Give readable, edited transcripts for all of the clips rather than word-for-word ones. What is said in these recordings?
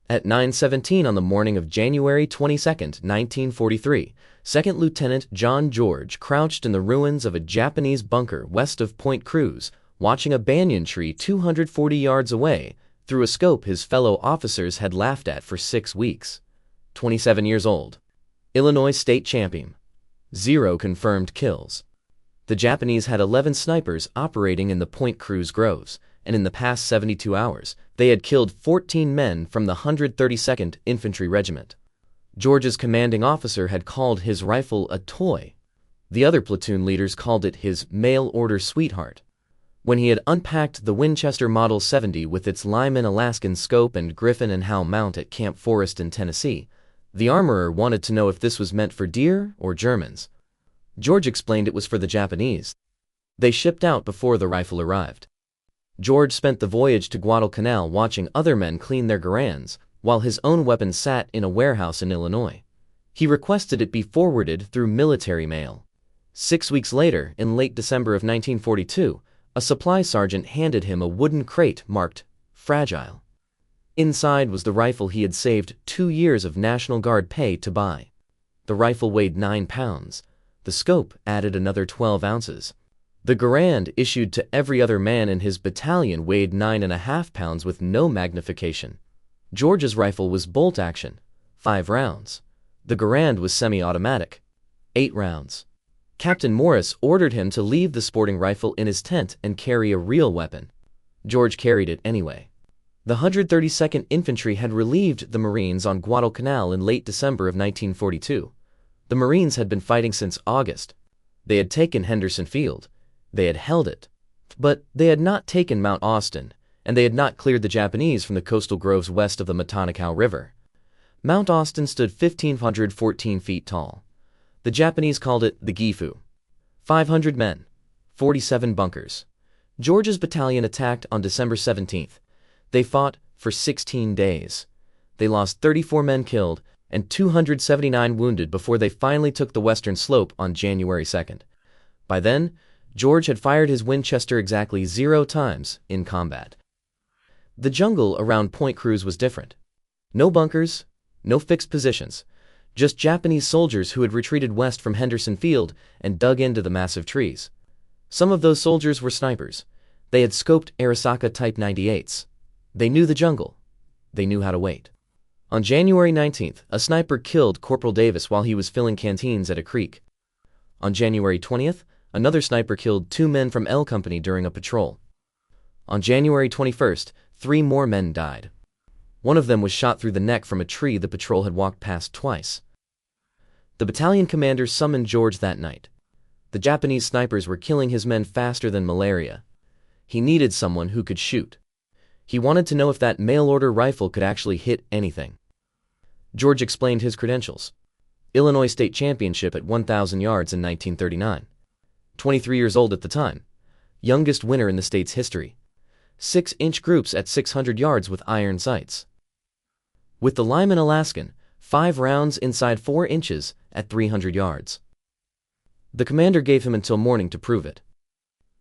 At 9:17 on the morning of January 22, 1943, Second Lieutenant John George crouched in the ruins of a Japanese bunker west of Point Cruz, watching a banyan tree 240 yards away through a scope his fellow officers had laughed at for 6 weeks. 27 years old. Illinois state champion. 0 confirmed kills. The Japanese had 11 snipers operating in the Point Cruz groves, and in the past 72 hours, they had killed 14 men from the 132nd Infantry Regiment. George's commanding officer had called his rifle a toy. The other platoon leaders called it his mail-order sweetheart. When he had unpacked the Winchester Model 70 with its Lyman Alaskan scope and Griffin and Howe mount at Camp Forest in Tennessee, the armorer wanted to know if this was meant for deer or Germans. George explained it was for the Japanese. They shipped out before the rifle arrived. George spent the voyage to Guadalcanal watching other men clean their Garands, while his own weapon sat in a warehouse in Illinois. He requested it be forwarded through military mail. 6 weeks later, in late December of 1942, a supply sergeant handed him a wooden crate marked "Fragile." Inside was the rifle he had saved 2 years of National Guard pay to buy. The rifle weighed 9 pounds. The scope added another 12 ounces. The Garand issued to every other man in his battalion weighed 9.5 pounds with no magnification. George's rifle was bolt action, 5 rounds. The Garand was semi-automatic, 8 rounds. Captain Morris ordered him to leave the sporting rifle in his tent and carry a real weapon. George carried it anyway. The 132nd Infantry had relieved the Marines on Guadalcanal in late December of 1942. The Marines had been fighting since August. They had taken Henderson Field. They had held it. But they had not taken Mount Austin, and they had not cleared the Japanese from the coastal groves west of the Matanikau River. Mount Austin stood 1,514 feet tall. The Japanese called it the Gifu. 500 men, 47 bunkers. George's battalion attacked on December 17th. They fought for 16 days. They lost 34 men killed and 279 wounded before they finally took the western slope on January 2nd. By then, George had fired his Winchester exactly 0 times in combat. The jungle around Point Cruz was different. No bunkers, no fixed positions, just Japanese soldiers who had retreated west from Henderson Field and dug into the massive trees. Some of those soldiers were snipers. They had scoped Arisaka Type 98s. They knew the jungle. They knew how to wait. On January 19th, a sniper killed Corporal Davis while he was filling canteens at a creek. On January 20th, another sniper killed 2 men from L Company during a patrol. On January 21st, 3 more men died. One of them was shot through the neck from a tree the patrol had walked past twice. The battalion commander summoned George that night. The Japanese snipers were killing his men faster than malaria. He needed someone who could shoot. He wanted to know if that mail-order rifle could actually hit anything. George explained his credentials. Illinois state championship at 1,000 yards in 1939. 23 years old at the time. Youngest winner in the state's history. 6-inch groups at 600 yards with iron sights. With the Lyman Alaskan, 5 rounds inside 4 inches at 300 yards. The commander gave him until morning to prove it.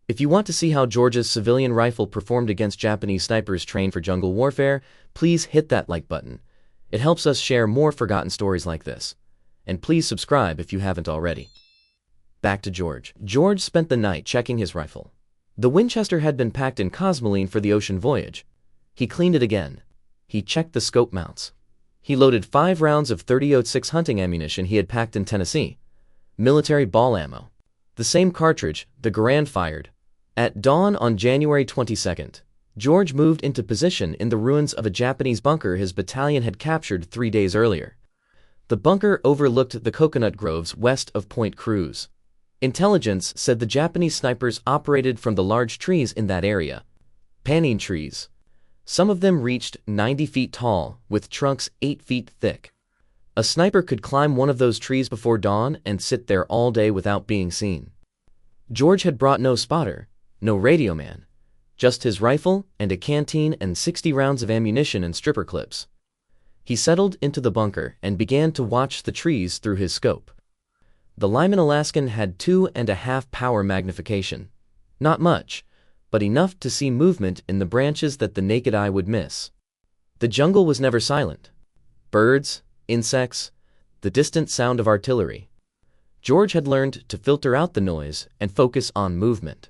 If you want to see how George's civilian rifle performed against Japanese snipers trained for jungle warfare, please hit that like button. It helps us share more forgotten stories like this. And please subscribe if you haven't already. Back to George. George spent the night checking his rifle. The Winchester had been packed in cosmoline for the ocean voyage. He cleaned it again. He checked the scope mounts. He loaded 5 rounds of .30-06 hunting ammunition he had packed in Tennessee. Military ball ammo. The same cartridge the Garand fired. At dawn on January 22nd, George moved into position in the ruins of a Japanese bunker his battalion had captured 3 days earlier. The bunker overlooked the coconut groves west of Point Cruz. Intelligence said the Japanese snipers operated from the large trees in that area. Panning trees. Some of them reached 90 feet tall, with trunks 8 feet thick. A sniper could climb one of those trees before dawn and sit there all day without being seen. George had brought no spotter, no radio man, just his rifle and a canteen and 60 rounds of ammunition and stripper clips. He settled into the bunker and began to watch the trees through his scope. The Lyman Alaskan had 2.5 power magnification. Not much, but enough to see movement in the branches that the naked eye would miss. The jungle was never silent. Birds, insects, the distant sound of artillery. George had learned to filter out the noise and focus on movement.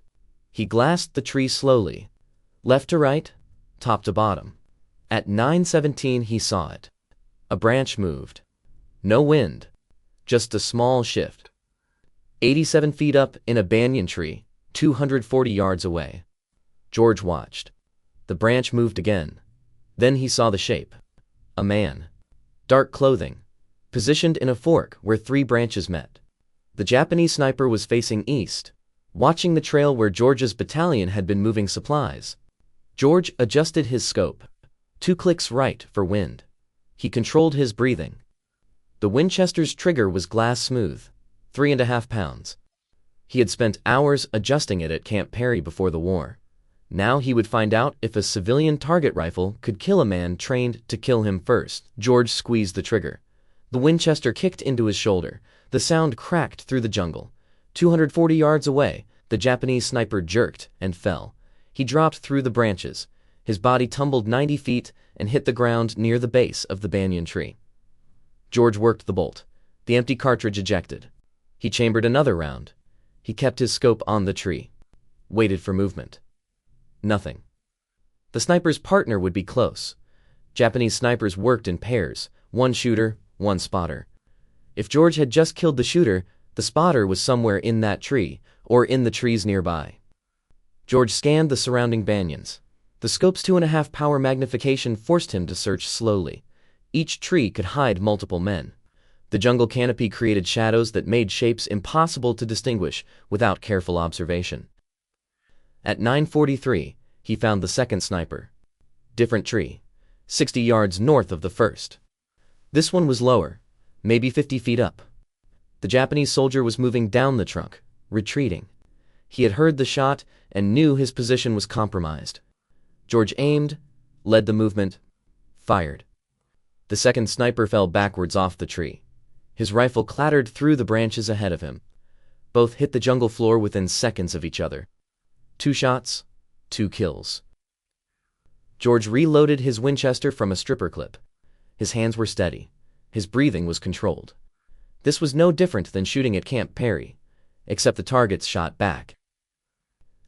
He glassed the tree slowly, left to right, top to bottom. At 9:17 he saw it. A branch moved. No wind, just a small shift. 87 feet up in a banyan tree, 240 yards away. George watched. The branch moved again. Then he saw the shape. A man. Dark clothing. Positioned in a fork where 3 branches met. The Japanese sniper was facing east, watching the trail where George's battalion had been moving supplies. George adjusted his scope. 2 clicks right for wind. He controlled his breathing. The Winchester's trigger was glass smooth, 3.5 pounds. He had spent hours adjusting it at Camp Perry before the war. Now he would find out if a civilian target rifle could kill a man trained to kill him first. George squeezed the trigger. The Winchester kicked into his shoulder. The sound cracked through the jungle. 240 yards away, the Japanese sniper jerked and fell. He dropped through the branches. His body tumbled 90 feet and hit the ground near the base of the banyan tree. George worked the bolt. The empty cartridge ejected. He chambered another round. He kept his scope on the tree. Waited for movement. Nothing. The sniper's partner would be close. Japanese snipers worked in pairs, 1 shooter, 1 spotter. If George had just killed the shooter, the spotter was somewhere in that tree, or in the trees nearby. George scanned the surrounding banyans. The scope's 2.5 power magnification forced him to search slowly. Each tree could hide multiple men. The jungle canopy created shadows that made shapes impossible to distinguish without careful observation. At 9:43, he found the second sniper. Different tree, 60 yards north of the first. This one was lower, maybe 50 feet up. The Japanese soldier was moving down the trunk, retreating. He had heard the shot and knew his position was compromised. George aimed, led the movement, fired. The second sniper fell backwards off the tree. His rifle clattered through the branches ahead of him. Both hit the jungle floor within seconds of each other. 2 shots, 2 kills. George reloaded his Winchester from a stripper clip. His hands were steady. His breathing was controlled. This was no different than shooting at Camp Perry, except the targets shot back.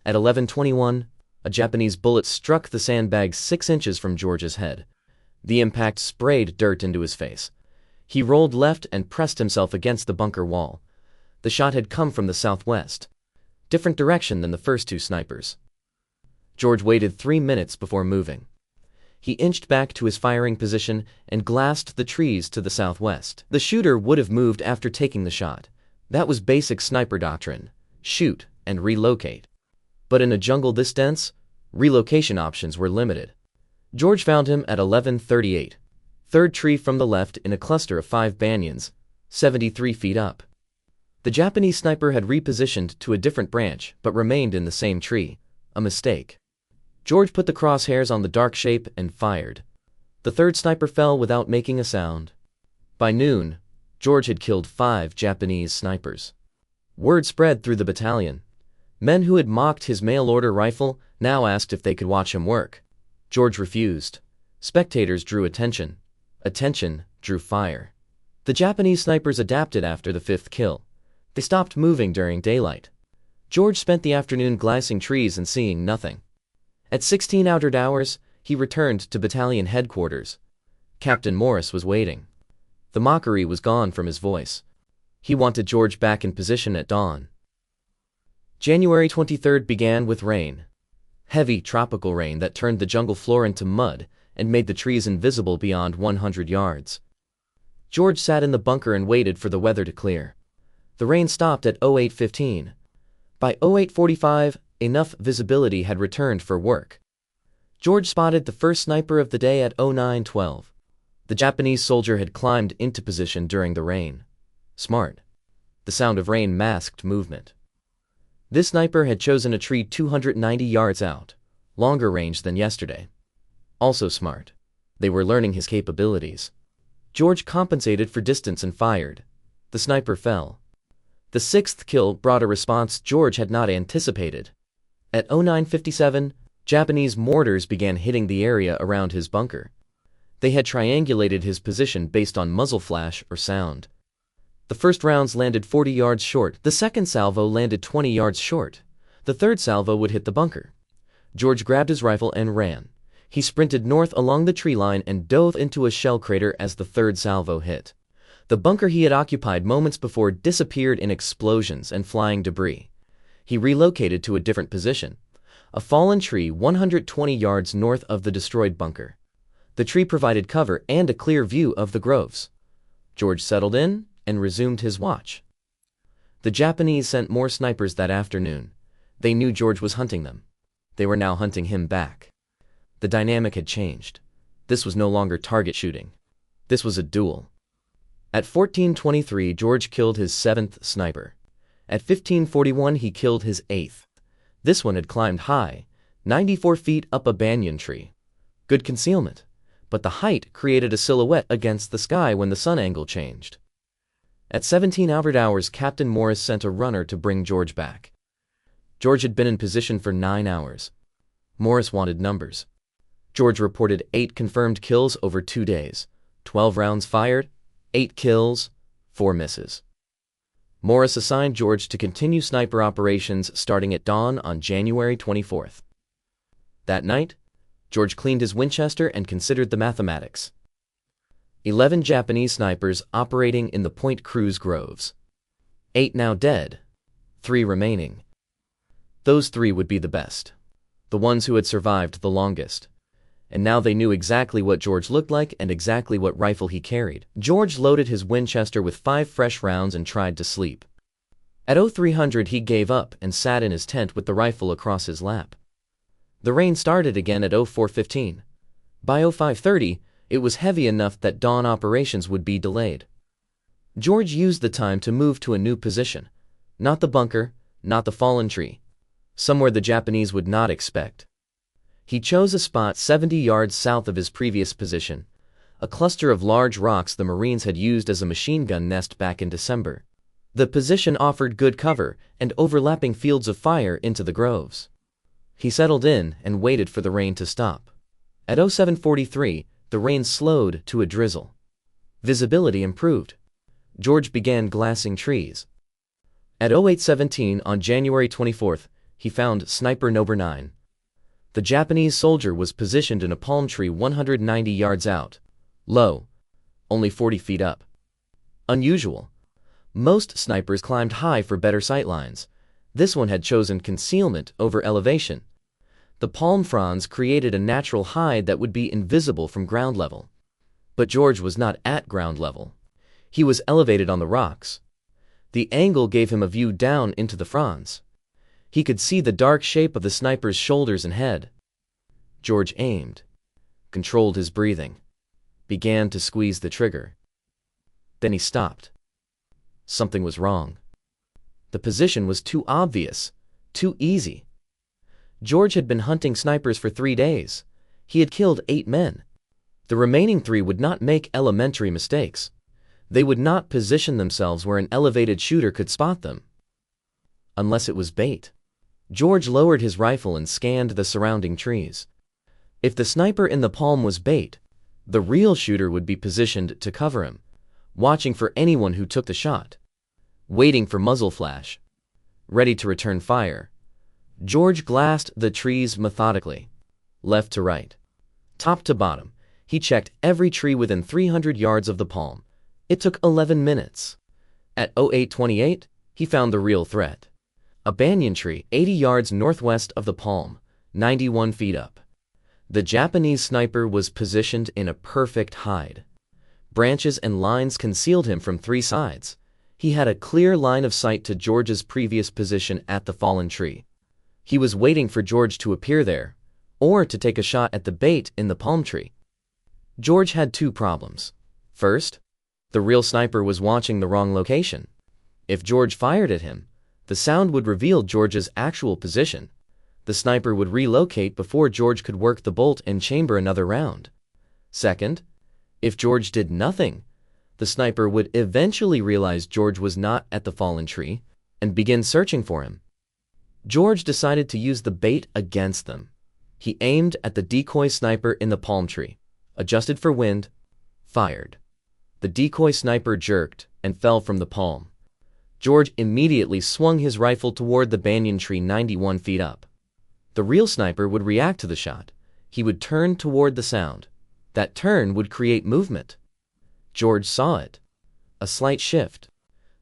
At 11:21, a Japanese bullet struck the sandbag 6 inches from George's head. The impact sprayed dirt into his face. He rolled left and pressed himself against the bunker wall. The shot had come from the southwest. Different direction than the first 2 snipers. George waited 3 minutes before moving. He inched back to his firing position and glassed the trees to the southwest. The shooter would have moved after taking the shot. That was basic sniper doctrine: shoot and relocate. But in a jungle this dense, relocation options were limited. George found him at 11:38, 3rd tree from the left in a cluster of 5 banyans, 73 feet up. The Japanese sniper had repositioned to a different branch but remained in the same tree. A mistake. George put the crosshairs on the dark shape and fired. The 3rd sniper fell without making a sound. By noon, George had killed 5 Japanese snipers. Word spread through the battalion. Men who had mocked his mail-order rifle now asked if they could watch him work. George refused. Spectators drew attention. Attention drew fire. The Japanese snipers adapted after the 5th kill. They stopped moving during daylight. George spent the afternoon glassing trees and seeing nothing. At 16 outered hours, he returned to battalion headquarters. Captain Morris was waiting. The mockery was gone from his voice. He wanted George back in position at dawn. January 23rd began with rain. Heavy tropical rain that turned the jungle floor into mud and made the trees invisible beyond 100 yards. George sat in the bunker and waited for the weather to clear. The rain stopped at 08:15. By 08:45, enough visibility had returned for work. George spotted the first sniper of the day at 09:12. The Japanese soldier had climbed into position during the rain. Smart. The sound of rain masked movement. This sniper had chosen a tree 290 yards out, longer range than yesterday. Also smart. They were learning his capabilities. George compensated for distance and fired. The sniper fell. The 6th kill brought a response George had not anticipated. At 09:57, Japanese mortars began hitting the area around his bunker. They had triangulated his position based on muzzle flash or sound. The first rounds landed 40 yards short, the second salvo landed 20 yards short. The third salvo would hit the bunker. George grabbed his rifle and ran. He sprinted north along the tree line and dove into a shell crater as the third salvo hit. The bunker he had occupied moments before disappeared in explosions and flying debris. He relocated to a different position, a fallen tree 120 yards north of the destroyed bunker. The tree provided cover and a clear view of the groves. George settled in and resumed his watch. The Japanese sent more snipers that afternoon. They knew George was hunting them. They were now hunting him back. The dynamic had changed. This was no longer target shooting. This was a duel. At 14:23, George killed his 7th sniper. At 15:41, he killed his 8th. This one had climbed high, 94 feet up a banyan tree. Good concealment, but the height created a silhouette against the sky when the sun angle changed. At 17 hours, Captain Morris sent a runner to bring George back. George had been in position for 9 hours. Morris wanted numbers. George reported 8 confirmed kills over 2 days, 12 rounds fired, 8 kills, 4 misses. Morris assigned George to continue sniper operations starting at dawn on January 24th. That night, George cleaned his Winchester and considered the mathematics. 11 Japanese snipers operating in the Point Cruz groves. 8 now dead, 3 remaining. Those 3 would be the best, the ones who had survived the longest. And now they knew exactly what George looked like and exactly what rifle he carried. George loaded his Winchester with 5 fresh rounds and tried to sleep. At 0300 he gave up and sat in his tent with the rifle across his lap. The rain started again at 04:15. By 05:30, it was heavy enough that dawn operations would be delayed. George used the time to move to a new position. Not the bunker, not the fallen tree. Somewhere the Japanese would not expect. He chose a spot 70 yards south of his previous position, a cluster of large rocks the Marines had used as a machine gun nest back in December. The position offered good cover and overlapping fields of fire into the groves. He settled in and waited for the rain to stop. At 07:43, the rain slowed to a drizzle. Visibility improved. George began glassing trees. At 08:17 on January 24th, he found Sniper No. 9. The Japanese soldier was positioned in a palm tree 190 yards out. Low. Only 40 feet up. Unusual. Most snipers climbed high for better sightlines. This one had chosen concealment over elevation. The palm fronds created a natural hide that would be invisible from ground level. But George was not at ground level. He was elevated on the rocks. The angle gave him a view down into the fronds. He could see the dark shape of the sniper's shoulders and head. George aimed, controlled his breathing, began to squeeze the trigger. Then he stopped. Something was wrong. The position was too obvious, too easy. George had been hunting snipers for 3 days. He had killed 8 men. The remaining 3 would not make elementary mistakes. They would not position themselves where an elevated shooter could spot them. Unless it was bait. George lowered his rifle and scanned the surrounding trees. If the sniper in the palm was bait, the real shooter would be positioned to cover him, watching for anyone who took the shot, waiting for muzzle flash, ready to return fire. George glassed the trees methodically, left to right, top to bottom. He checked every tree within 300 yards of the palm. It took 11 minutes. At 08:28, he found the real threat. A banyan tree 80 yards northwest of the palm, 91 feet up. The Japanese sniper was positioned in a perfect hide. Branches and lines concealed him from 3 sides. He had a clear line of sight to George's previous position at the fallen tree. He was waiting for George to appear there, or to take a shot at the bait in the palm tree. George had 2 problems. First, the real sniper was watching the wrong location. If George fired at him, the sound would reveal George's actual position. The sniper would relocate before George could work the bolt and chamber another round. Second, if George did nothing, the sniper would eventually realize George was not at the fallen tree and begin searching for him. George decided to use the bait against them. He aimed at the decoy sniper in the palm tree, adjusted for wind, fired. The decoy sniper jerked and fell from the palm. George immediately swung his rifle toward the banyan tree 91 feet up. The real sniper would react to the shot. He would turn toward the sound. That turn would create movement. George saw it. A slight shift.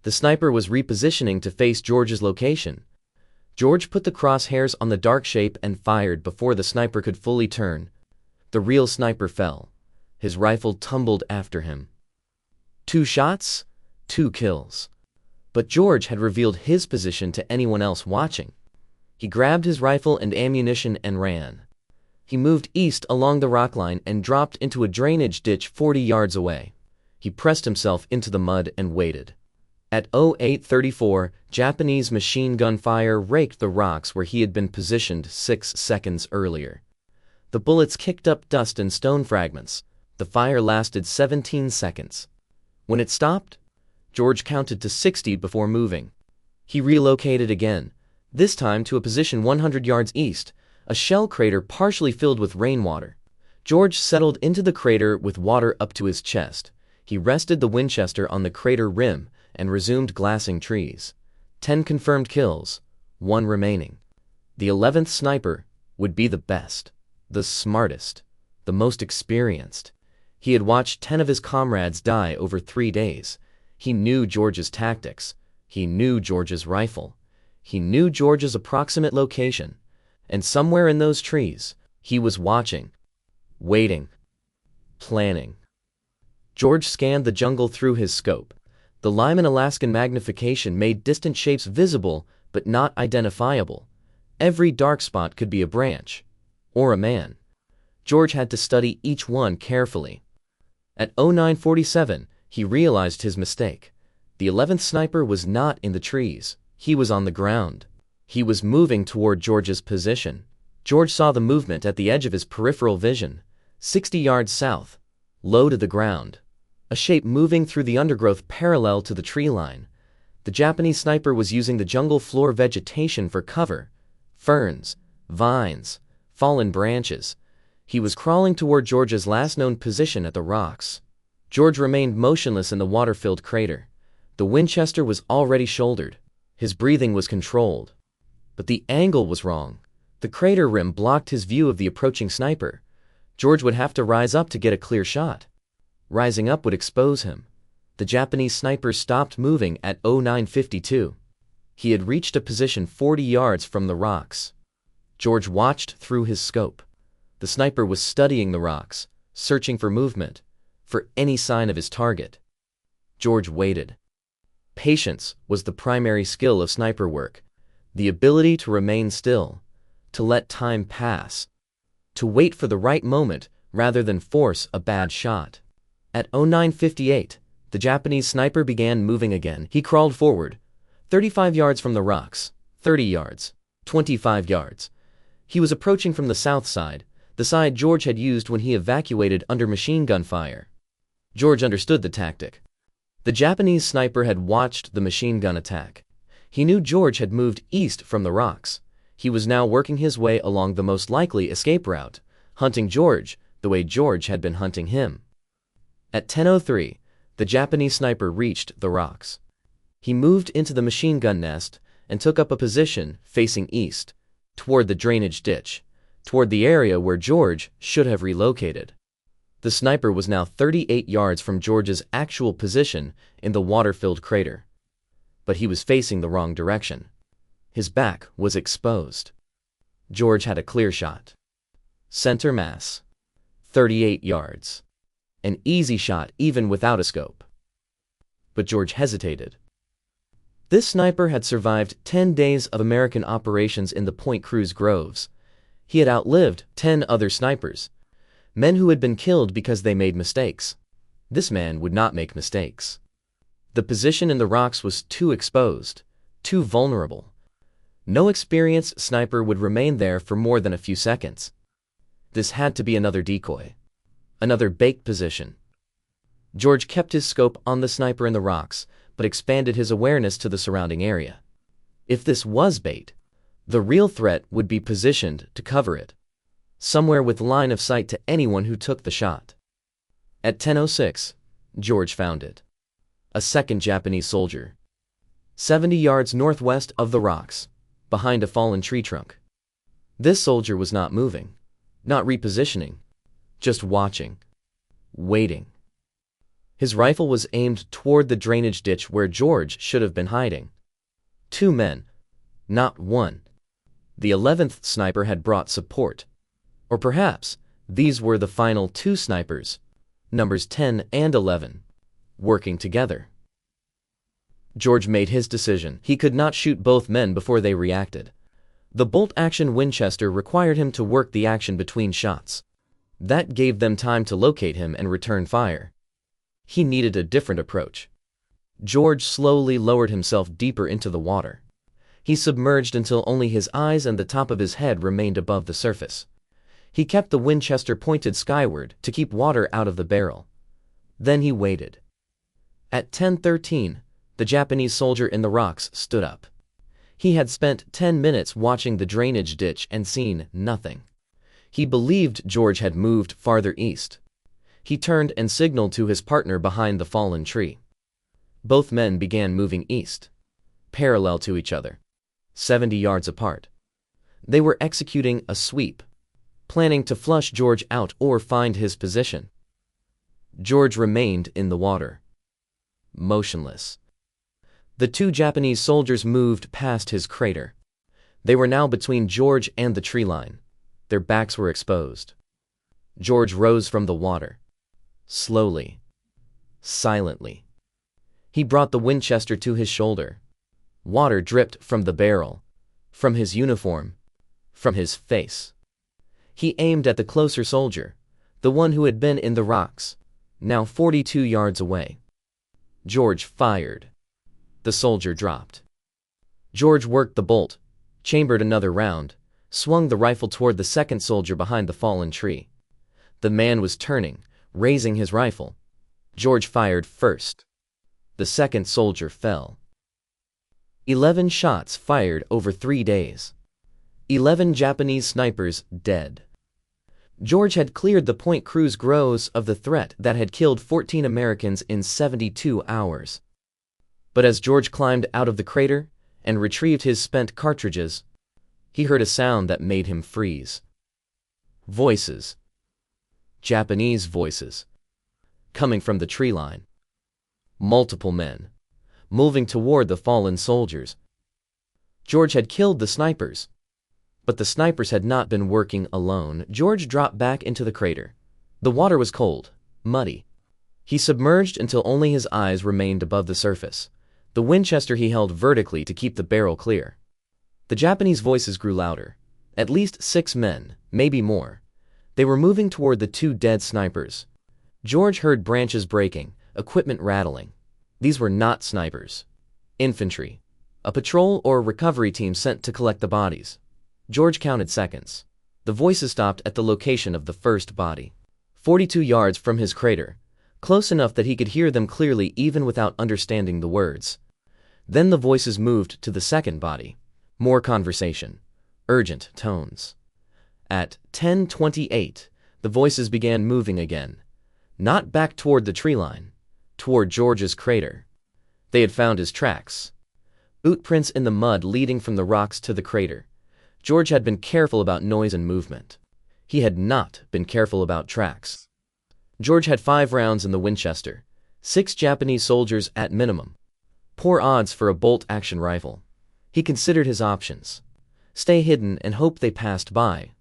The sniper was repositioning to face George's location. George put the crosshairs on the dark shape and fired before the sniper could fully turn. The real sniper fell. His rifle tumbled after him. 2 shots, 2 kills. But George had revealed his position to anyone else watching. He grabbed his rifle and ammunition and ran. He moved east along the rock line and dropped into a drainage ditch 40 yards away. He pressed himself into the mud and waited. At 08:34, Japanese machine gun fire raked the rocks where he had been positioned 6 seconds earlier. The bullets kicked up dust and stone fragments. The fire lasted 17 seconds. When it stopped, George counted to 60 before moving. He relocated again, this time to a position 100 yards east, a shell crater partially filled with rainwater. George settled into the crater with water up to his chest. He rested the Winchester on the crater rim and resumed glassing trees. 10 confirmed kills, 1 remaining. The 11th sniper would be the best, the smartest, the most experienced. He had watched 10 of his comrades die over 3 days. He knew George's tactics. He knew George's rifle. He knew George's approximate location. And somewhere in those trees, he was watching, waiting, planning. George scanned the jungle through his scope. The Lyman Alaskan magnification made distant shapes visible but not identifiable. Every dark spot could be a branch, or a man. George had to study each one carefully. At 09:47, he realized his mistake. The 11th sniper was not in the trees. He was on the ground. He was moving toward George's position. George saw the movement at the edge of his peripheral vision, 60 yards south, low to the ground. A shape moving through the undergrowth parallel to the tree line. The Japanese sniper was using the jungle floor vegetation for cover. Ferns, vines, fallen branches. He was crawling toward George's last known position at the rocks. George remained motionless in the water-filled crater. The Winchester was already shouldered. His breathing was controlled. But the angle was wrong. The crater rim blocked his view of the approaching sniper. George would have to rise up to get a clear shot. Rising up would expose him. The Japanese sniper stopped moving at 09:52. He had reached a position 40 yards from the rocks. George watched through his scope. The sniper was studying the rocks, searching for movement, for any sign of his target. George waited. Patience was the primary skill of sniper work. The ability to remain still, to let time pass, to wait for the right moment rather than force a bad shot. At 09:58, the Japanese sniper began moving again. He crawled forward, 35 yards from the rocks, 30 yards, 25 yards. He was approaching from the south side, the side George had used when he evacuated under machine gun fire. George understood the tactic. The Japanese sniper had watched the machine gun attack. He knew George had moved east from the rocks. He was now working his way along the most likely escape route, hunting George the way George had been hunting him. At 10:03, the Japanese sniper reached the rocks. He moved into the machine gun nest and took up a position facing east, toward the drainage ditch, toward the area where George should have relocated. The sniper was now 38 yards from George's actual position in the water-filled crater. But he was facing the wrong direction. His back was exposed. George had a clear shot. Center mass. 38 yards. An easy shot even without a scope. But George hesitated. This sniper had survived 10 days of American operations in the Point Cruz groves. He had outlived 10 other snipers, men who had been killed because they made mistakes. This man would not make mistakes. The position in the rocks was too exposed, too vulnerable. No experienced sniper would remain there for more than a few seconds. This had to be another decoy. Another bait position. George kept his scope on the sniper in the rocks, but expanded his awareness to the surrounding area. If this was bait, the real threat would be positioned to cover it, somewhere with line of sight to anyone who took the shot. At 10:06, George found it. A second Japanese soldier. 70 yards northwest of the rocks, behind a fallen tree trunk. This soldier was not moving, not repositioning, just watching, waiting. His rifle was aimed toward the drainage ditch where George should have been hiding. 2 men, not 1. The 11th sniper had brought support. Or perhaps these were the final 2 snipers, numbers 10 and 11, working together. George made his decision. He could not shoot both men before they reacted. The bolt-action Winchester required him to work the action between shots. That gave them time to locate him and return fire. He needed a different approach. George slowly lowered himself deeper into the water. He submerged until only his eyes and the top of his head remained above the surface. He kept the Winchester pointed skyward to keep water out of the barrel. Then he waited. At 10:13, the Japanese soldier in the rocks stood up. He had spent 10 minutes watching the drainage ditch and seen nothing. He believed George had moved farther east. He turned and signaled to his partner behind the fallen tree. Both men began moving east, parallel to each other, 70 yards apart. They were executing a sweep, planning to flush George out or find his position. George remained in the water, motionless. The 2 Japanese soldiers moved past his crater. They were now between George and the tree line. Their backs were exposed. George rose from the water, slowly, silently. He brought the Winchester to his shoulder. Water dripped from the barrel, from his uniform, from his face. He aimed at the closer soldier, the one who had been in the rocks, now 42 yards away. George fired. The soldier dropped. George worked the bolt, chambered another round, swung the rifle toward the second soldier behind the fallen tree. The man was turning, raising his rifle. George fired first. The second soldier fell. 11 shots fired over 3 days. 11 Japanese snipers dead. George had cleared the Point Cruz groves of the threat that had killed 14 Americans in 72 hours. But as George climbed out of the crater and retrieved his spent cartridges, he heard a sound that made him freeze. Voices. Japanese voices. Coming from the tree line. Multiple men, moving toward the fallen soldiers. George had killed the snipers. But the snipers had not been working alone. George dropped back into the crater. The water was cold, muddy. He submerged until only his eyes remained above the surface. The Winchester he held vertically to keep the barrel clear. The Japanese voices grew louder. At least 6 men, maybe more. They were moving toward the 2 dead snipers. George heard branches breaking, equipment rattling. These were not snipers. Infantry. A patrol or recovery team sent to collect the bodies. George counted seconds. The voices stopped at the location of the first body. 42 yards from his crater, close enough that he could hear them clearly even without understanding the words. Then the voices moved to the second body. More conversation. Urgent tones. At 10:28, the voices began moving again. Not back toward the tree line. Toward George's crater. They had found his tracks. Boot prints in the mud leading from the rocks to the crater. George had been careful about noise and movement. He had not been careful about tracks. George had 5 rounds in the Winchester. 6 Japanese soldiers at minimum. Poor odds for a bolt-action rifle. He considered his options. Stay hidden and hope they passed by.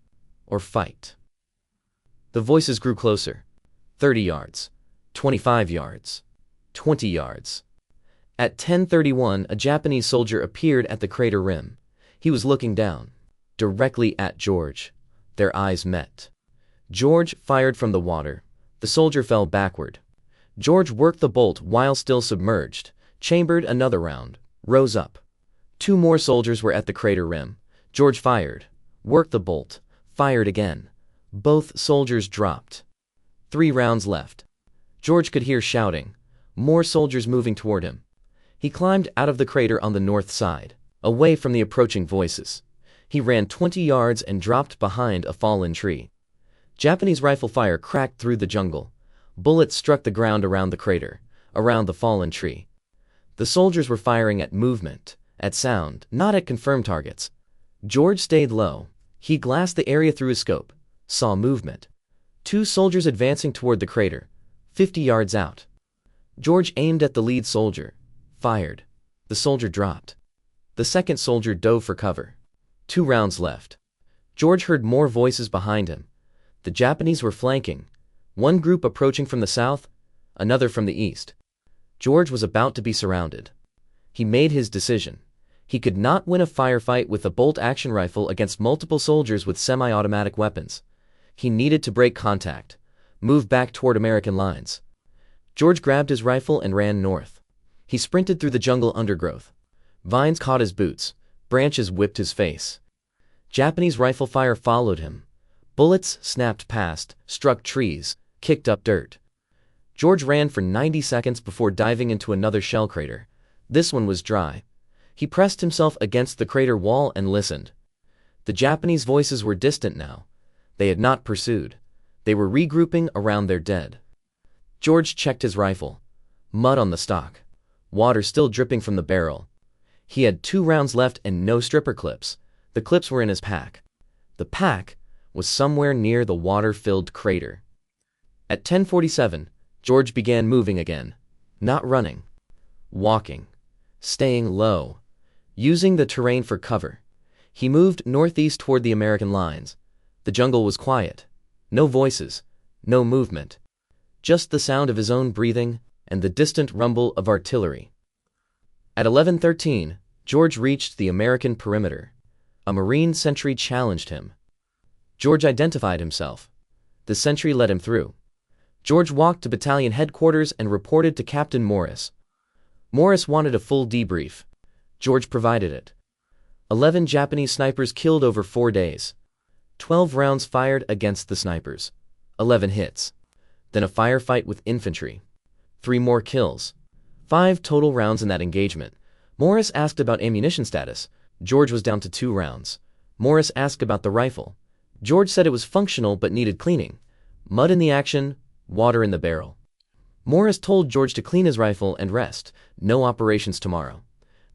Or fight. The voices grew closer. 30 yards. 25 yards. 20 yards. At 10:31, a Japanese soldier appeared at the crater rim. He was looking down, directly at George. Their eyes met. George fired from the water. The soldier fell backward. George worked the bolt while still submerged, chambered another round, rose up. 2 more soldiers were at the crater rim. George fired, worked the bolt, fired again. Both soldiers dropped. 3 rounds left. George could hear shouting, more soldiers moving toward him. He climbed out of the crater on the north side, away from the approaching voices. He ran 20 yards and dropped behind a fallen tree. Japanese rifle fire cracked through the jungle. Bullets struck the ground around the crater, around the fallen tree. The soldiers were firing at movement, at sound, not at confirmed targets. George stayed low. He glassed the area through his scope, saw movement. 2 soldiers advancing toward the crater, 50 yards out. George aimed at the lead soldier, fired. The soldier dropped. The second soldier dove for cover. 2 rounds left. George heard more voices behind him. The Japanese were flanking, one group approaching from the south, another from the east. George was about to be surrounded. He made his decision. He could not win a firefight with a bolt-action rifle against multiple soldiers with semi-automatic weapons. He needed to break contact, move back toward American lines. George grabbed his rifle and ran north. He sprinted through the jungle undergrowth. Vines caught his boots, branches whipped his face. Japanese rifle fire followed him. Bullets snapped past, struck trees, kicked up dirt. George ran for 90 seconds before diving into another shell crater. This one was dry. He pressed himself against the crater wall and listened. The Japanese voices were distant now. They had not pursued. They were regrouping around their dead. George checked his rifle. Mud on the stock. Water still dripping from the barrel. He had 2 rounds left and no stripper clips. The clips were in his pack. The pack was somewhere near the water-filled crater. At 10:47, George began moving again. Not running. Walking. Staying low. Using the terrain for cover. He moved northeast toward the American lines. The jungle was quiet. No voices. No movement. Just the sound of his own breathing and the distant rumble of artillery. At 11:13, George reached the American perimeter. A Marine sentry challenged him. George identified himself. The sentry let him through. George walked to battalion headquarters and reported to Captain Morris. Morris wanted a full debrief. George provided it. 11 Japanese snipers killed over 4 days. 12 rounds fired against the snipers. 11 hits. Then a firefight with infantry. 3 more kills. 5 total rounds in that engagement. Morris asked about ammunition status. George was down to 2 rounds. Morris asked about the rifle. George said it was functional but needed cleaning. Mud in the action, water in the barrel. Morris told George to clean his rifle and rest. No operations tomorrow.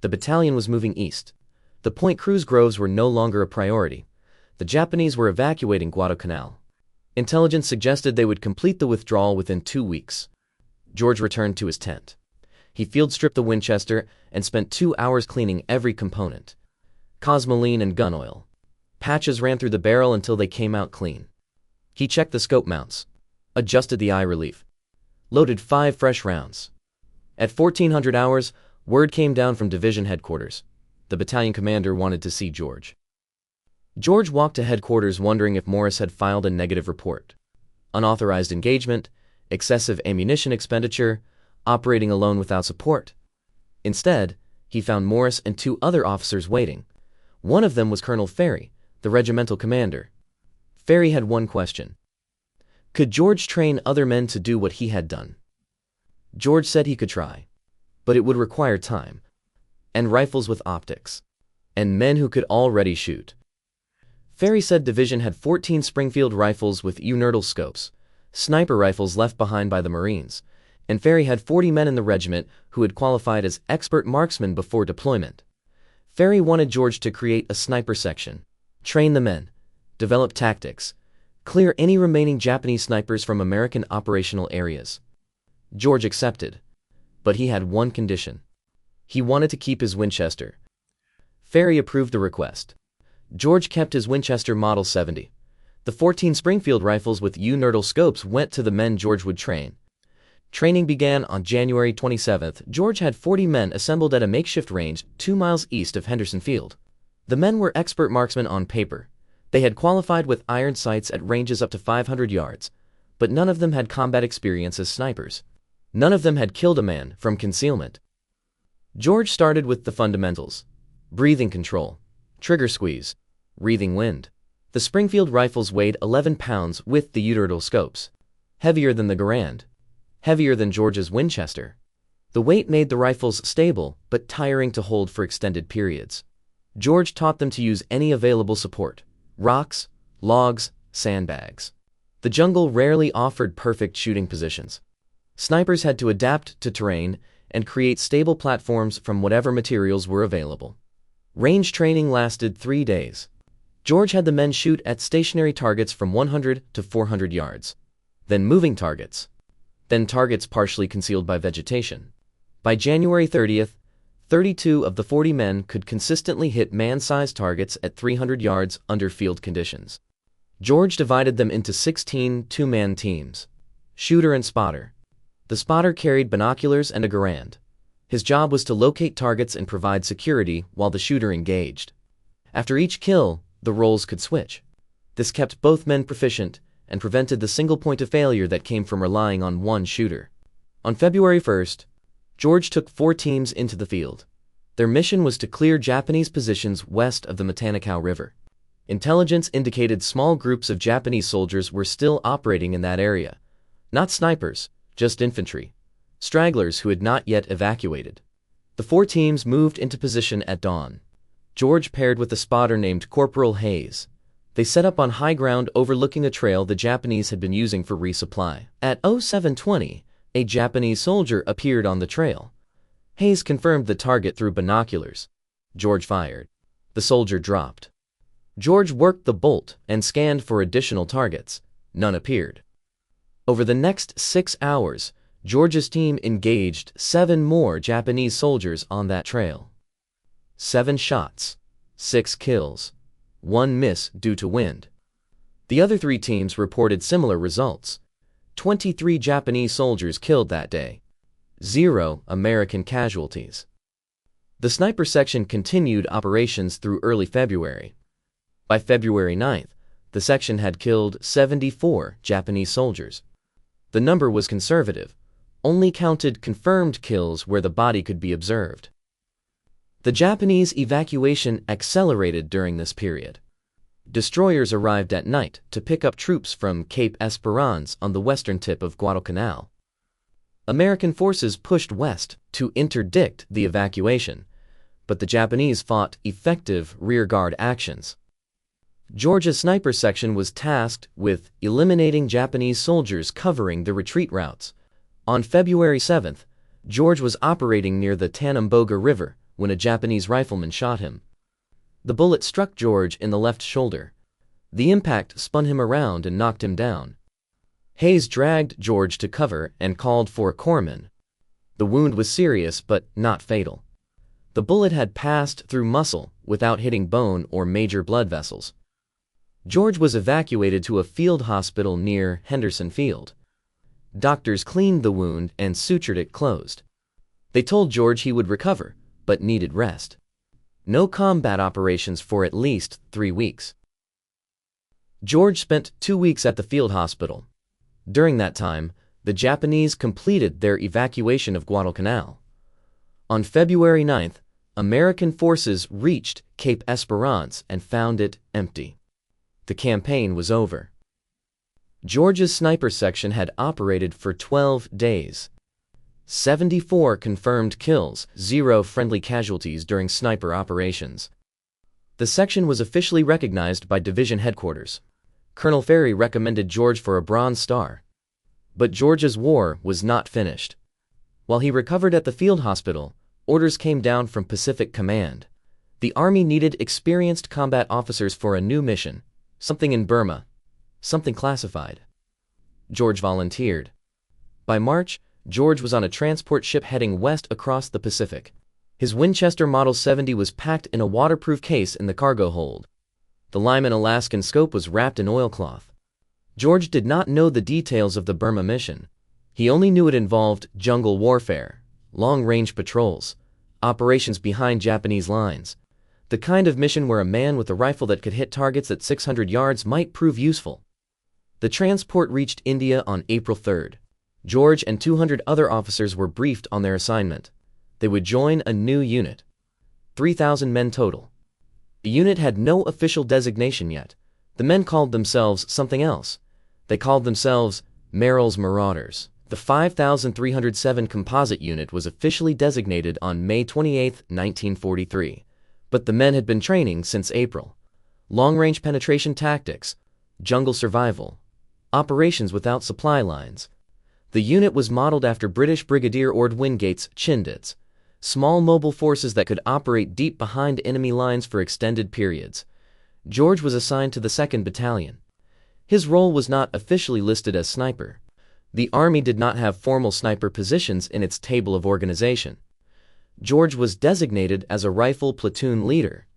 The battalion was moving east. The Point Cruz groves were no longer a priority. The Japanese were evacuating Guadalcanal. Intelligence suggested they would complete the withdrawal within 2 weeks. George returned to his tent. He field-stripped the Winchester and spent 2 hours cleaning every component. Cosmoline and gun oil. Patches ran through the barrel until they came out clean. He checked the scope mounts. Adjusted the eye relief. Loaded 5 fresh rounds. At 1400 hours, word came down from division headquarters. The battalion commander wanted to see George. George walked to headquarters wondering if Morris had filed a negative report. Unauthorized engagement, excessive ammunition expenditure, operating alone without support. Instead, he found Morris and 2 other officers waiting. One of them was Colonel Ferry, the regimental commander. Ferry had one question. Could George train other men to do what he had done? George said he could try, but it would require time, and rifles with optics, and men who could already shoot. Ferry said division had 14 Springfield rifles with uninertal scopes, sniper rifles left behind by the Marines, and Ferry had 40 men in the regiment who had qualified as expert marksmen before deployment. Ferry wanted George to create a sniper section, train the men, develop tactics, clear any remaining Japanese snipers from American operational areas. George accepted, but he had one condition. He wanted to keep his Winchester. Ferry approved the request. George kept his Winchester Model 70. The 14 Springfield rifles with uninertal scopes went to the men George would train. Training began on January 27th. George had 40 men assembled at a makeshift range 2 miles east of Henderson Field. The men were expert marksmen on paper. They had qualified with iron sights at ranges up to 500 yards, but none of them had combat experience as snipers. None of them had killed a man from concealment. George started with the fundamentals: breathing control, trigger squeeze, breathing wind. The Springfield rifles weighed 11 pounds with the uninertal scopes, heavier than the Garand, heavier than George's Winchester. The weight made the rifles stable but tiring to hold for extended periods. George taught them to use any available support: rocks, logs, sandbags. The jungle rarely offered perfect shooting positions. Snipers had to adapt to terrain and create stable platforms from whatever materials were available. Range training lasted 3 days. George had the men shoot at stationary targets from 100 to 400 yards, then moving targets, then targets partially concealed by vegetation. By January 30th, 32 of the 40 men could consistently hit man-sized targets at 300 yards under field conditions. George divided them into 16 two-man teams. Shooter and spotter. The spotter carried binoculars and a Garand. His job was to locate targets and provide security while the shooter engaged. After each kill, the roles could switch. This kept both men proficient and prevented the single point of failure that came from relying on one shooter. On February 1st, George took 4 teams into the field. Their mission was to clear Japanese positions west of the Matanikaw River. Intelligence indicated small groups of Japanese soldiers were still operating in that area. Not snipers, just infantry. Stragglers who had not yet evacuated. The 4 teams moved into position at dawn. George paired with a spotter named Corporal Hayes. They set up on high ground overlooking a trail the Japanese had been using for resupply. At 07:20, a Japanese soldier appeared on the trail. Hayes confirmed the target through binoculars. George fired. The soldier dropped. George worked the bolt and scanned for additional targets. None appeared. Over the next 6 hours, George's team engaged 7 more Japanese soldiers on that trail. 7 shots, 6 kills, 1 miss due to wind. The other 3 teams reported similar results. 23 Japanese soldiers killed that day. 0 American casualties. The sniper section continued operations through early February. By February 9th, the section had killed 74 Japanese soldiers. The number was conservative, only counted confirmed kills where the body could be observed. The Japanese evacuation accelerated during this period. Destroyers arrived at night to pick up troops from Cape Esperance on the western tip of Guadalcanal. American forces pushed west to interdict the evacuation, but the Japanese fought effective rearguard actions. Georgia's sniper section was tasked with eliminating Japanese soldiers covering the retreat routes. On February 7th, George was operating near the Tanamboga River when a Japanese rifleman shot him. The bullet struck George in the left shoulder. The impact spun him around and knocked him down. Hayes dragged George to cover and called for a corpsman. The wound was serious but not fatal. The bullet had passed through muscle without hitting bone or major blood vessels. George was evacuated to a field hospital near Henderson Field. Doctors cleaned the wound and sutured it closed. They told George he would recover, but needed rest. No combat operations for at least 3 weeks. George spent 2 weeks at the field hospital. During that time, the Japanese completed their evacuation of Guadalcanal. On February 9th, American forces reached Cape Esperance and found it empty. The campaign was over. Georgia's sniper section had operated for 12 days. 74 confirmed kills, 0 friendly casualties during sniper operations. The section was officially recognized by division headquarters. Colonel Ferry recommended George for a Bronze Star. But Georgia's war was not finished. While he recovered at the field hospital, orders came down from Pacific Command. The Army needed experienced combat officers for a new mission, something in Burma, something classified. George volunteered. By March, George was on a transport ship heading west across the Pacific. His Winchester Model 70 was packed in a waterproof case in the cargo hold. The Lyman Alaskan scope was wrapped in oilcloth. George did not know the details of the Burma mission. He only knew it involved jungle warfare, long-range patrols, operations behind Japanese lines, the kind of mission where a man with a rifle that could hit targets at 600 yards might prove useful. The transport reached India on April 3rd. George and 200 other officers were briefed on their assignment. They would join a new unit. 3,000 men total. The unit had no official designation yet. The men called themselves something else. They called themselves Merrill's Marauders. The 5,307 Composite Unit was officially designated on May 28, 1943. But the men had been training since April. Long-range penetration tactics, jungle survival, Operations without supply lines. The unit was modeled after British Brigadier Ord Wingate's Chindits, small mobile forces that could operate deep behind enemy lines for extended periods. George was assigned to the 2nd Battalion. His role was not officially listed as sniper. The Army did not have formal sniper positions in its table of organization. George was designated as a rifle platoon leader,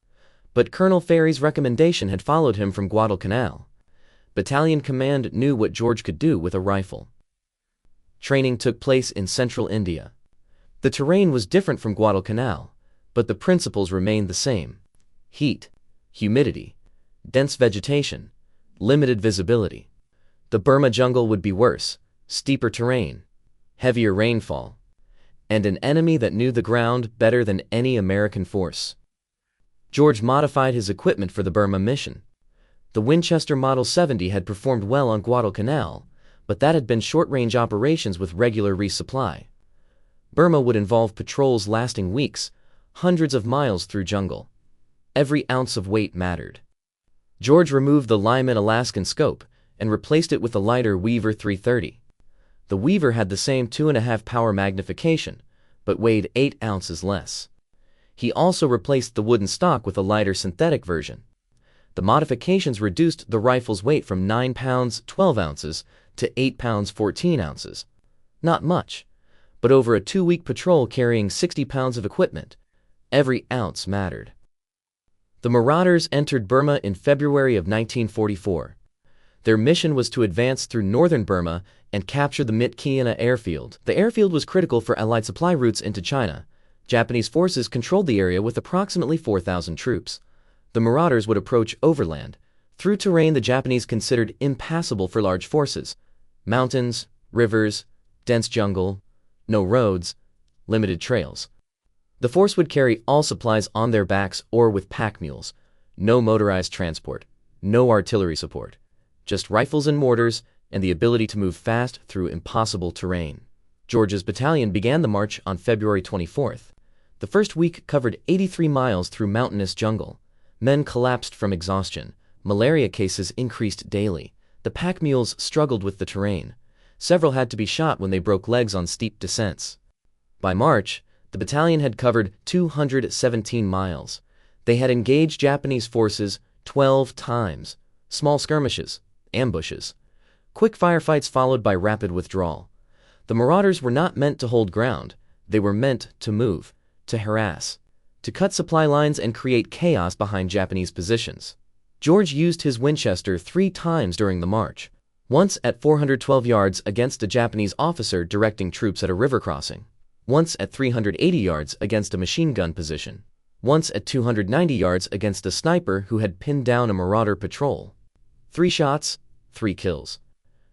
but Colonel Ferry's recommendation had followed him from Guadalcanal. Battalion command knew what George could do with a rifle. Training took place in central India. The terrain was different from Guadalcanal, but the principles remained the same: heat, humidity, dense vegetation, limited visibility. The Burma jungle would be worse: steeper terrain, heavier rainfall, and an enemy that knew the ground better than any American force. George modified his equipment for the Burma mission. The Winchester Model 70 had performed well on Guadalcanal, but that had been short-range operations with regular resupply. Burma would involve patrols lasting weeks, hundreds of miles through jungle. Every ounce of weight mattered. George removed the Lyman Alaskan scope and replaced it with a lighter Weaver 330. The Weaver had the same 2.5 power magnification, but weighed 8 ounces less. He also replaced the wooden stock with a lighter synthetic version. The modifications reduced the rifle's weight from 9 pounds 12 ounces to 8 pounds 14 ounces. Not much, but over a 2-week patrol carrying 60 pounds of equipment, every ounce mattered. The Marauders entered Burma in February of 1944. Their mission was to advance through northern Burma and capture the Myitkyina airfield. The airfield was critical for Allied supply routes into China. Japanese forces controlled the area with approximately 4,000 troops. The Marauders would approach overland, through terrain the Japanese considered impassable for large forces: mountains, rivers, dense jungle, no roads, limited trails. The force would carry all supplies on their backs or with pack mules. No motorized transport, no artillery support, just rifles and mortars and the ability to move fast through impossible terrain. George's battalion began the march on February 24th. The first week covered 83 miles through mountainous jungle. Men collapsed from exhaustion. Malaria cases increased daily. The pack mules struggled with the terrain. Several had to be shot when they broke legs on steep descents. By March, the battalion had covered 217 miles. They had engaged Japanese forces 12 times. Small skirmishes, ambushes, quick firefights followed by rapid withdrawal. The Marauders were not meant to hold ground. They were meant to move, to harass, to cut supply lines and create chaos behind Japanese positions. George used his Winchester 3 times during the march. Once at 412 yards against a Japanese officer directing troops at a river crossing. Once at 380 yards against a machine gun position. Once at 290 yards against a sniper who had pinned down a Marauder patrol. 3 shots, 3 kills.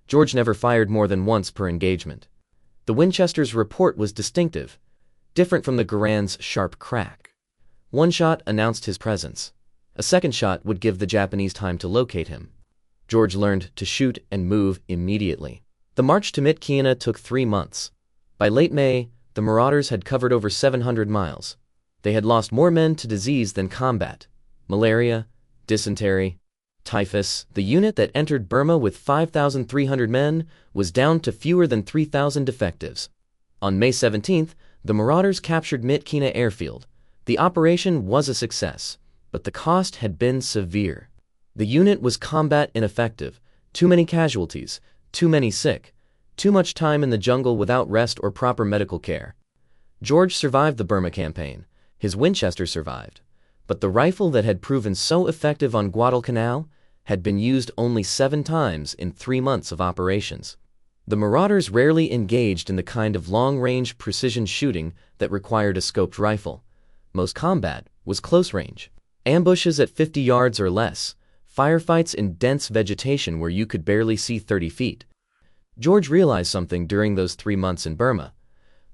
George never fired more than once per engagement. The Winchester's report was distinctive, different from the Garand's sharp crack. 1 shot announced his presence. A 2nd shot would give the Japanese time to locate him. George learned to shoot and move immediately. The march to Myitkyina took 3 months. By late May, the Marauders had covered over 700 miles. They had lost more men to disease than combat: malaria, dysentery, typhus. The unit that entered Burma with 5,300 men was down to fewer than 3,000 defectives. On May 17th, the Marauders captured Myitkyina airfield. The operation was a success, but the cost had been severe. The unit was combat ineffective: too many casualties, too many sick, too much time in the jungle without rest or proper medical care. George survived the Burma campaign. His Winchester survived. But the rifle that had proven so effective on Guadalcanal had been used only 7 times in 3 months of operations. The Marauders rarely engaged in the kind of long-range precision shooting that required a scoped rifle. Most combat was close range. Ambushes at 50 yards or less, firefights in dense vegetation where you could barely see 30 feet. George realized something during those 3 months in Burma.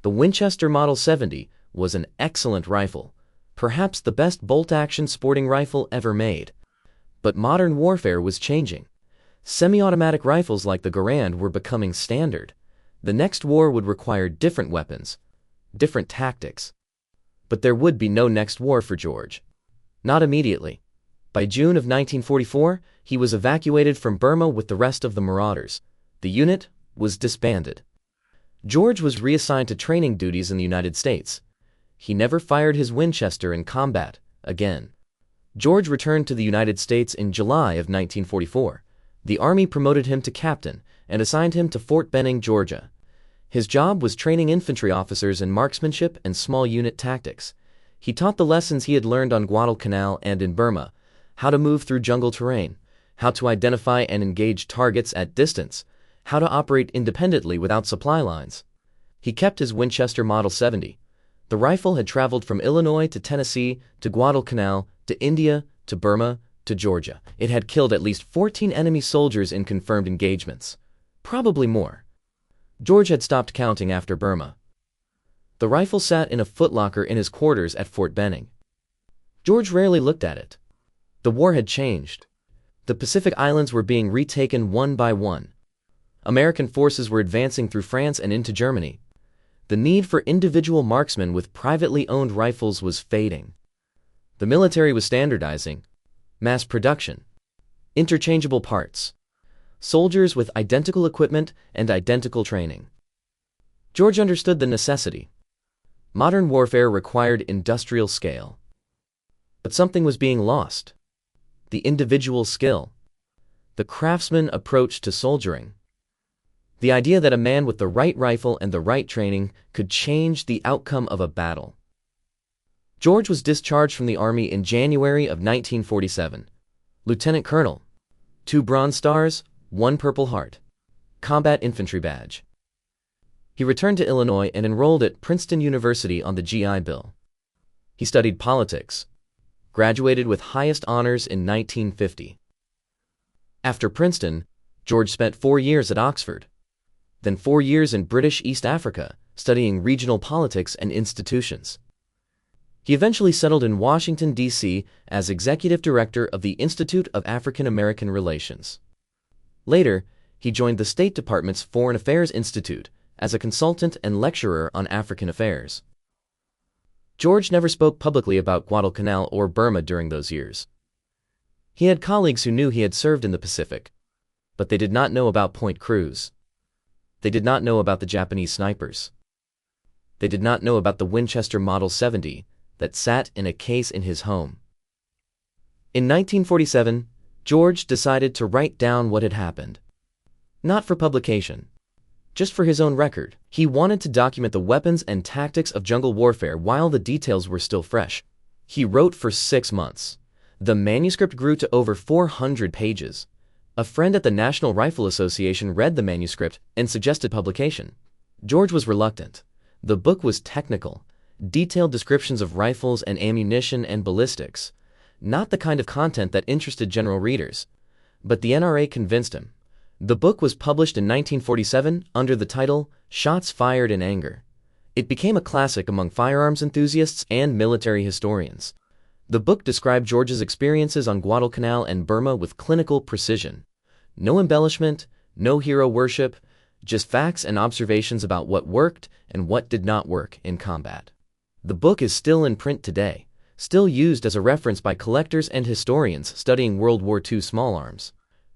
The Winchester Model 70 was an excellent rifle, perhaps the best bolt-action sporting rifle ever made. But modern warfare was changing. Semi-automatic rifles like the Garand were becoming standard. The next war would require different weapons, different tactics. But there would be no next war for George. Not immediately. By June of 1944, he was evacuated from Burma with the rest of the Marauders. The unit was disbanded. George was reassigned to training duties in the United States. He never fired his Winchester in combat again. George returned to the United States in July of 1944. The Army promoted him to captain and assigned him to Fort Benning, Georgia. His job was training infantry officers in marksmanship and small unit tactics. He taught the lessons he had learned on Guadalcanal and in Burma: how to move through jungle terrain, how to identify and engage targets at distance, how to operate independently without supply lines. He kept his Winchester Model 70. The rifle had traveled from Illinois to Tennessee to Guadalcanal to India to Burma to Georgia. It had killed at least 14 enemy soldiers in confirmed engagements. Probably more. George had stopped counting after Burma. The rifle sat in a footlocker in his quarters at Fort Benning. George rarely looked at it. The war had changed. The Pacific Islands were being retaken one by one. American forces were advancing through France and into Germany. The need for individual marksmen with privately owned rifles was fading. The military was standardizing. Mass production. Interchangeable parts. Soldiers with identical equipment and identical training. George understood the necessity. Modern warfare required industrial scale. But something was being lost. The individual skill. The craftsman approach to soldiering. The idea that a man with the right rifle and the right training could change the outcome of a battle. George was discharged from the Army in January of 1947. Lieutenant Colonel. 2 Bronze Stars, 1 Purple Heart. Combat Infantry Badge. He returned to Illinois and enrolled at Princeton University on the GI Bill. He studied politics. Graduated with highest honors in 1950. After Princeton, George spent 4 years at Oxford. Then 4 years in British East Africa, studying regional politics and institutions. He eventually settled in Washington, D.C. as executive director of the Institute of African American Relations. Later, he joined the State Department's Foreign Affairs Institute as a consultant and lecturer on African affairs. George never spoke publicly about Guadalcanal or Burma during those years. He had colleagues who knew he had served in the Pacific, but they did not know about Point Cruz. They did not know about the Japanese snipers. They did not know about the Winchester Model 70 that sat in a case in his home. In 1947, George decided to write down what had happened. Not for publication, just for his own record. He wanted to document the weapons and tactics of jungle warfare while the details were still fresh. He wrote for 6 months. The manuscript grew to over 400 pages. A friend at the National Rifle Association read the manuscript and suggested publication. George was reluctant. The book was technical, detailed descriptions of rifles and ammunition and ballistics, not the kind of content that interested general readers. But the NRA convinced him. The book was published in 1947 under the title Shots Fired in Anger. It became a classic among firearms enthusiasts and military historians. The book described George's experiences on Guadalcanal and Burma with clinical precision. No embellishment, no hero worship, just facts and observations about what worked and what did not work in combat. The book is still in print today, still used as a reference by collectors and historians studying World War II small arms.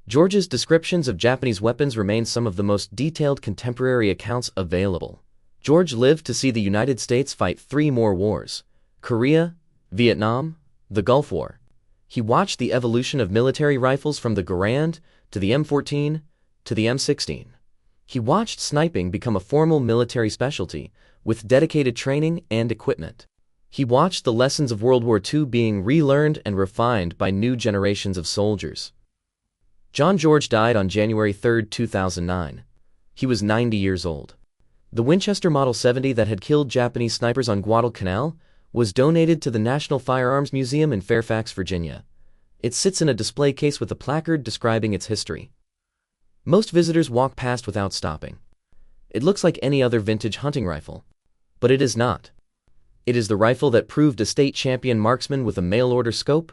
George's descriptions of Japanese weapons remain some of the most detailed contemporary accounts available. George lived to see the United States fight 3 more wars: Korea, Vietnam, the Gulf War. He watched the evolution of military rifles from the Garand to the M14 to the M16. He watched sniping become a formal military specialty with dedicated training and equipment. He watched the lessons of World War II being relearned and refined by new generations of soldiers. John George died on January 3, 2009. He was 90 years old. The Winchester Model 70 that had killed Japanese snipers on Guadalcanal was donated to the National Firearms Museum in Fairfax, Virginia. It sits in a display case with a placard describing its history. Most visitors walk past without stopping. It looks like any other vintage hunting rifle. But it is not. It is the rifle that proved a state champion marksman with a mail-order scope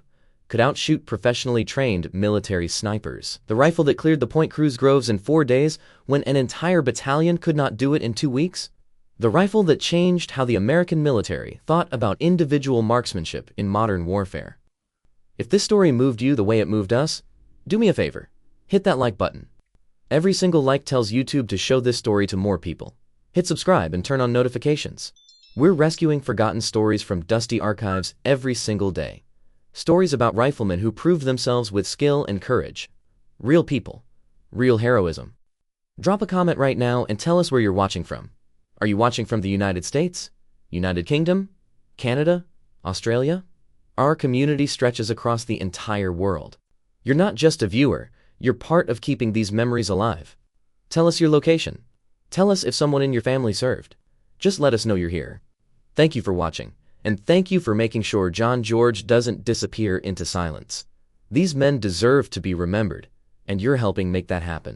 could outshoot professionally trained military snipers. The rifle that cleared the Point Cruz groves in 4 days when an entire battalion could not do it in 2 weeks. The rifle that changed how the American military thought about individual marksmanship in modern warfare. If this story moved you the way it moved us, do me a favor. Hit that like button. Every single like tells YouTube to show this story to more people. Hit subscribe and turn on notifications. We're rescuing forgotten stories from dusty archives every single day. Stories about riflemen who proved themselves with skill and courage. Real people. Real heroism. Drop a comment right now and tell us where you're watching from. Are you watching from the United States? United Kingdom? Canada? Australia? Our community stretches across the entire world. You're not just a viewer, you're part of keeping these memories alive. Tell us your location. Tell us if someone in your family served. Just let us know you're here. Thank you for watching, and thank you for making sure John George doesn't disappear into silence. These men deserve to be remembered, and you're helping make that happen.